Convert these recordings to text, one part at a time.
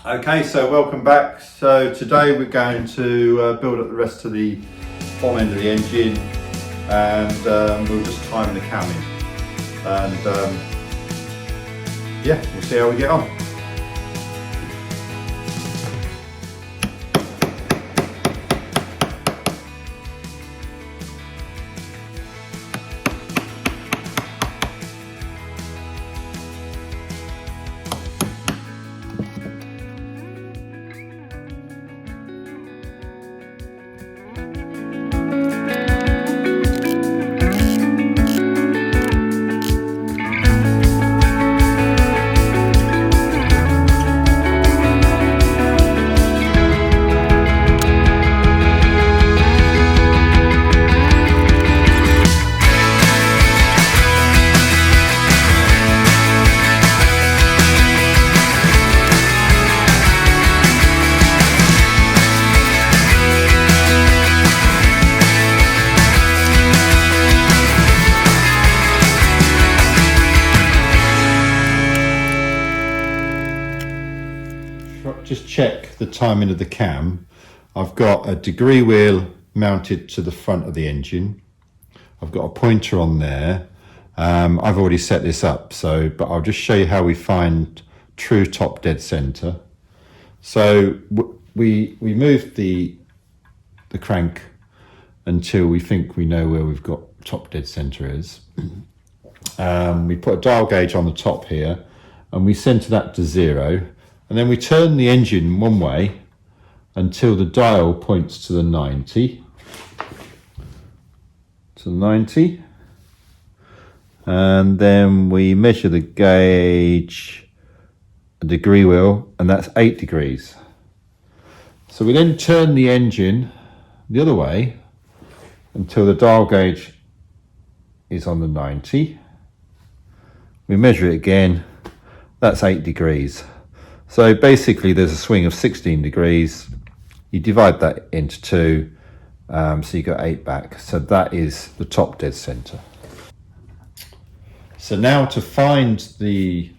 Okay, so welcome back. So today we're going to build up the rest of the bottom end of the engine, and we'll just time the cam in, and yeah, we'll see how we get on. Just check the timing of the cam. I've got a degree wheel mounted to the front of the engine. I've got a pointer on there. I've already set this up, but I'll just show you how we find true top dead center. So we moved the crank until we think we know where we've got top dead center is. We put a dial gauge on the top here and we center that to 0. And then we turn the engine one way until the dial points to the 90. To 90. And then we measure the gauge, a degree wheel, and that's 8 degrees. So we then turn the engine the other way until the dial gauge is on the 90. We measure it again, that's 8 degrees. So basically there's a swing of 16 degrees. You divide that into 2, so you got 8 back. So that is the top dead center. So now to find the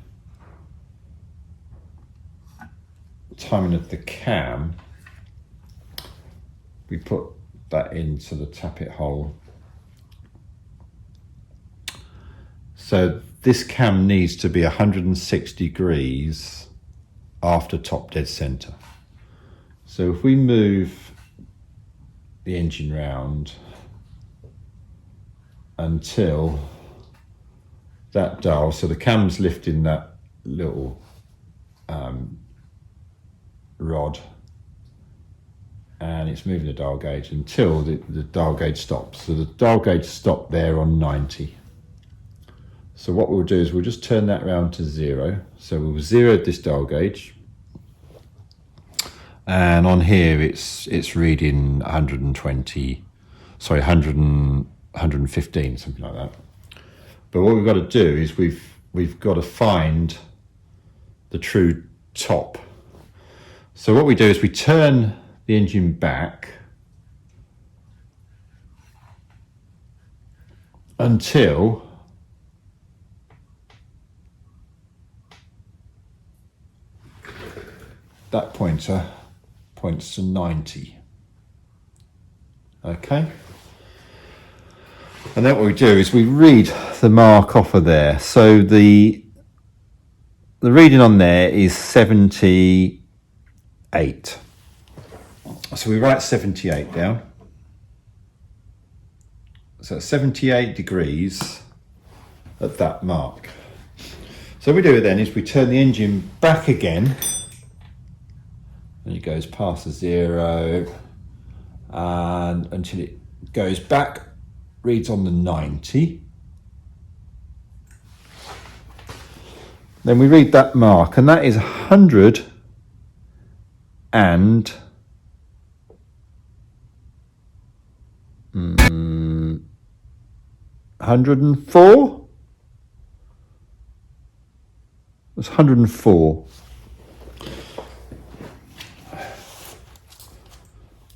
timing of the cam, we put that into the tappet hole. So this cam needs to be 106 degrees after top dead center. So if we move the engine round until that dial, so the cam's lifting that little rod and it's moving the dial gauge until the dial gauge stops. So the dial gauge stopped there on 90. So what we'll do is we'll just turn that round to 0. So we've zeroed this dial gauge, and on here it's reading 120, sorry, 115, something like that. But what we've got to do is we've got to find the true top. So what we do is we turn the engine back until that pointer points to 90. Okay. And then what we do is we read the mark off of there. So the reading on there is 78. So we write 78 down. So it's 78 degrees at that mark. So what we do then is we turn the engine back again, and it goes past the 0 and until it goes back, reads on the 90. Then we read that mark, and that is 100 and 104. That's 104.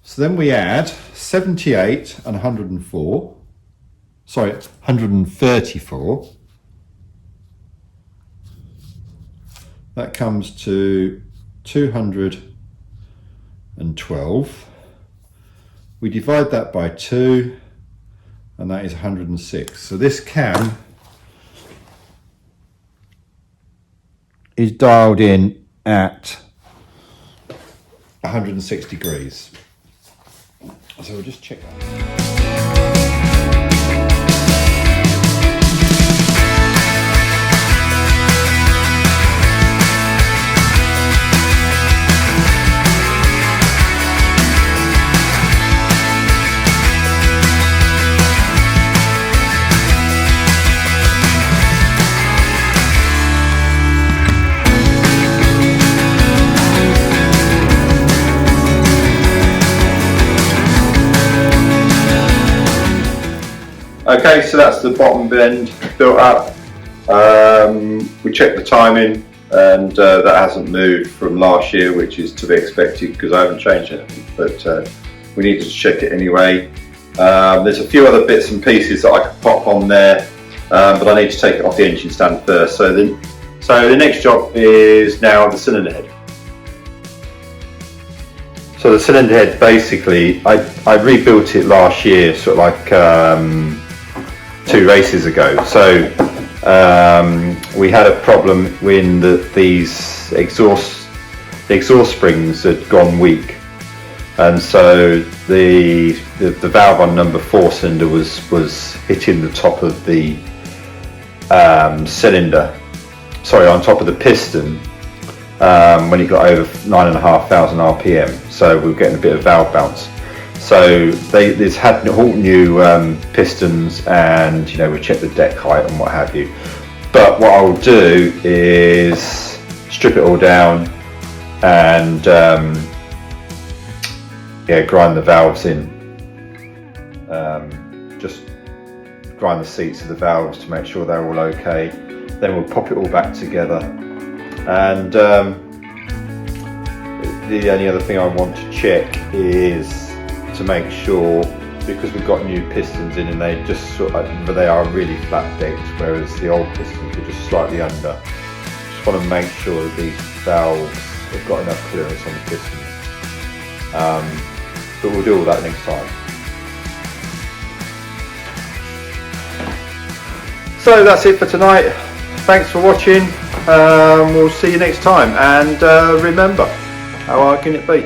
So then we add 78 and 104. Sorry, 134. That comes to 212. We divide that by 2, and that is 106. So this cam is dialed in at 106 degrees. So we'll just check that. Okay, so that's the bottom bend built up. We checked the timing, and that hasn't moved from last year, which is to be expected because I haven't changed anything, but we needed to check it anyway. There's a few other bits and pieces that I could pop on there, but I need to take it off the engine stand first. So the next job is now the cylinder head. So the cylinder head, basically, I rebuilt it last year, sort of like 2 races ago. So we had a problem when these exhaust springs had gone weak, and so the valve on number 4 cylinder was hitting the top of the cylinder, sorry, on top of the piston when it got over 9,500 RPM. So we were getting a bit of valve bounce. So they've had all new pistons, and we check the deck height and what have you. But what I'll do is strip it all down and grind the valves in. Just grind the seats of the valves to make sure they're all okay. Then we'll pop it all back together. And the only other thing I want to check is to make sure, because we've got new pistons in and they just they are really flat decked, whereas the old pistons were just slightly under. Just want to make sure that these valves have got enough clearance on the pistons. But we'll do all that next time. So that's it for tonight. Thanks for watching. We'll see you next time, and remember, how hard can it be?